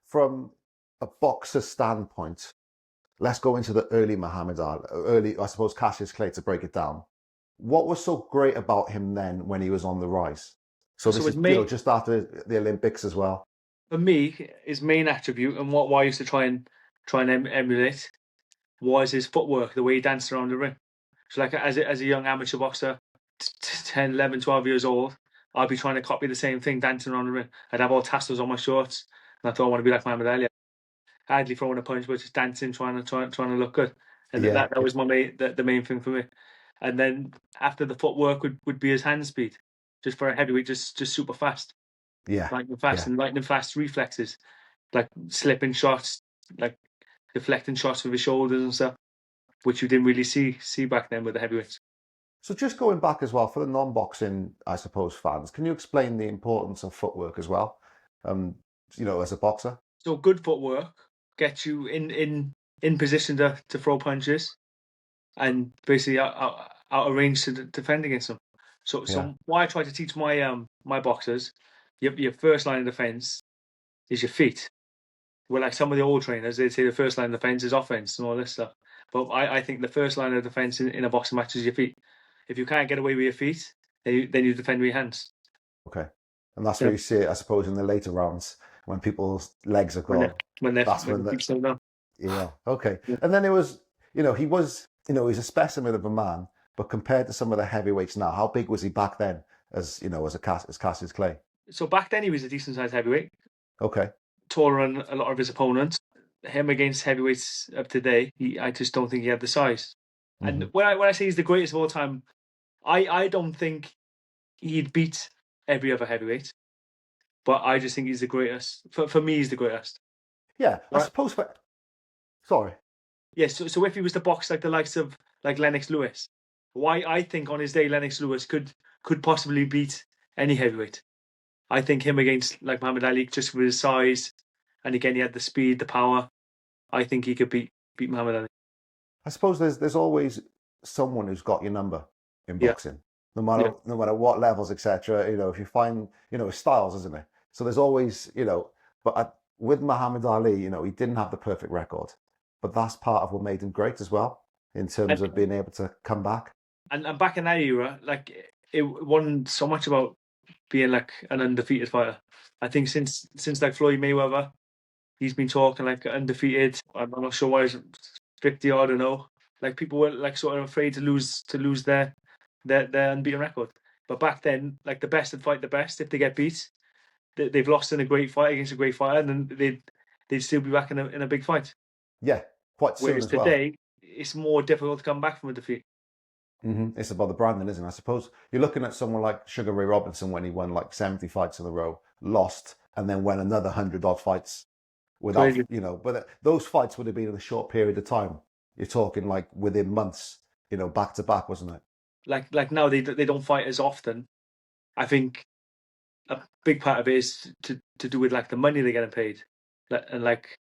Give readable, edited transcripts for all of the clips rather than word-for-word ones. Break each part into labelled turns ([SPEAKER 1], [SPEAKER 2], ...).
[SPEAKER 1] from a boxer standpoint, let's go into the early Muhammad Ali, early, I suppose, Cassius Clay to break it down. What was so great about him then when he was on the rise? So
[SPEAKER 2] So
[SPEAKER 1] this
[SPEAKER 2] with
[SPEAKER 1] is,
[SPEAKER 2] me,
[SPEAKER 1] just after the Olympics as well.
[SPEAKER 2] for me, his main attribute and what I used to try and emulate was his footwork, the way he danced around the ring. So like as a young amateur boxer, 10, 11, 12 years old, I'd be trying to copy the same thing, dancing around the ring. I'd have all tassels on my shorts, and I thought I want to be like Muhammad Ali. Hardly throwing a punch, but just dancing, trying to look good. And
[SPEAKER 1] Yeah,
[SPEAKER 2] that was the main thing for me. And then after the footwork would be his hand speed, just for a heavyweight, just super fast,
[SPEAKER 1] yeah, yeah.
[SPEAKER 2] lightning fast reflexes, like slipping shots, like deflecting shots with his shoulders and stuff, which you didn't really see back then with the heavyweights.
[SPEAKER 1] So just going back as well for the non-boxing, I suppose, fans, can you explain the importance of footwork as well? Um, as a boxer.
[SPEAKER 2] So good footwork gets you in position to throw punches and basically out of range to defend against them.
[SPEAKER 1] Yeah.
[SPEAKER 2] So what I try to teach my boxers, your first line of defense is your feet. Well, like some of the old trainers, they'd say the first line of defense is offense and all this stuff. But I think the first line of defense in a boxing match is your feet. If you can't get away with your feet, then you defend with your hands.
[SPEAKER 1] Okay. And that's where
[SPEAKER 2] Yeah.
[SPEAKER 1] you see it, I suppose, in the later rounds when people's legs are
[SPEAKER 2] When they
[SPEAKER 1] gone.
[SPEAKER 2] when they
[SPEAKER 1] That's
[SPEAKER 2] when
[SPEAKER 1] when
[SPEAKER 2] the
[SPEAKER 1] the,
[SPEAKER 2] feet slow down.
[SPEAKER 1] yeah. Okay.
[SPEAKER 2] Yeah.
[SPEAKER 1] And then it was, he was, he's a specimen of a man, but compared to some of the heavyweights now, how big was he back then as, as Cassius Clay?
[SPEAKER 2] So back then he was a decent sized heavyweight,
[SPEAKER 1] Okay.
[SPEAKER 2] taller than a lot of his opponents. Him against heavyweights of today, I just don't think he had the size. And
[SPEAKER 1] Hmm.
[SPEAKER 2] when I say he's the greatest of all time, I don't think he'd beat every other heavyweight, but I just think he's the greatest. For me, he's the greatest.
[SPEAKER 1] Yeah. I
[SPEAKER 2] Right?
[SPEAKER 1] suppose sorry.
[SPEAKER 2] Yeah. So if he was to box like the likes of like Lennox Lewis, why I think on his day Lennox Lewis could possibly beat any heavyweight. I think him against like Muhammad Ali just with his size, and again he had the speed, the power. I think he could beat Muhammad Ali.
[SPEAKER 1] I suppose there's always someone who's got your number in
[SPEAKER 2] Yeah,
[SPEAKER 1] boxing,
[SPEAKER 2] yeah.
[SPEAKER 1] no matter what levels, etc. If you find, it's styles, isn't it? So there's always, but with Muhammad Ali, he didn't have the perfect record, but that's part of what made him great as well in terms
[SPEAKER 2] And
[SPEAKER 1] of being able to come back.
[SPEAKER 2] and back in that era, like it wasn't so much about being like an undefeated fighter. I think since like Floyd Mayweather, he's been talking like undefeated. I'm not sure why he's 50 odd, I don't know. Like people were like sort of afraid to lose their unbeaten record. But back then, like the best would fight the best. If they get beat, they've lost in a great fight against a great fighter, and then they'd still be back in a big fight.
[SPEAKER 1] Yeah, quite soon
[SPEAKER 2] Whereas
[SPEAKER 1] as well.
[SPEAKER 2] today, it's more difficult to come back from a defeat.
[SPEAKER 1] It's about the branding, isn't it? I suppose you're looking at someone like Sugar Ray Robinson when he won like 70 fights in a row, lost, and then won another 100 odd fights without,
[SPEAKER 2] Crazy.
[SPEAKER 1] but those fights would have been in a short period of time. You're talking like within months, back to back, wasn't it?
[SPEAKER 2] Like now they don't fight as often. I think a big part of it is to do with like the money they're getting paid, and like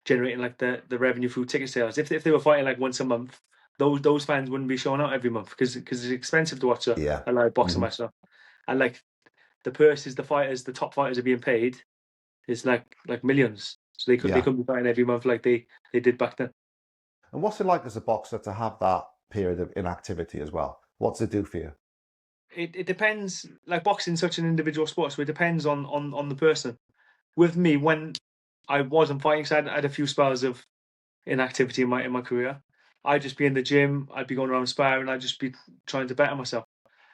[SPEAKER 2] generating like the revenue through ticket sales. If they were fighting like once a month, those fans wouldn't be showing up every month because it's expensive to watch
[SPEAKER 1] Yeah.
[SPEAKER 2] a live boxing
[SPEAKER 1] Hmm.
[SPEAKER 2] match now. And like the purses the top fighters are being paid is like millions. So they
[SPEAKER 1] Yeah.
[SPEAKER 2] couldn't be fighting every month like they did back then.
[SPEAKER 1] And what's it like as a boxer to have that period of inactivity as well? What's it do for you?
[SPEAKER 2] It depends. Like boxing's such an individual sport, so it depends on the person. With me, when I wasn't fighting, so I had a few spells of inactivity in my career. I'd just be in the gym. I'd be going around sparring. I'd just be trying to better myself.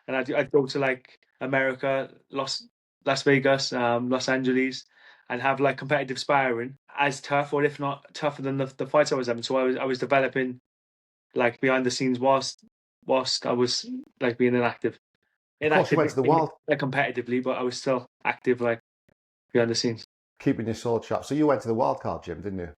[SPEAKER 2] And I'd go to like America, Las Vegas, Los Angeles, and have like competitive sparring as tough, or if not tougher than the fights I was having. So I was developing like behind the scenes whilst I was like being inactive.
[SPEAKER 1] Of course, you
[SPEAKER 2] Inactive
[SPEAKER 1] went to the
[SPEAKER 2] like,
[SPEAKER 1] world,
[SPEAKER 2] competitively, but I was still active like behind the scenes.
[SPEAKER 1] keeping your sword sharp. So you went to the wild card gym, didn't you?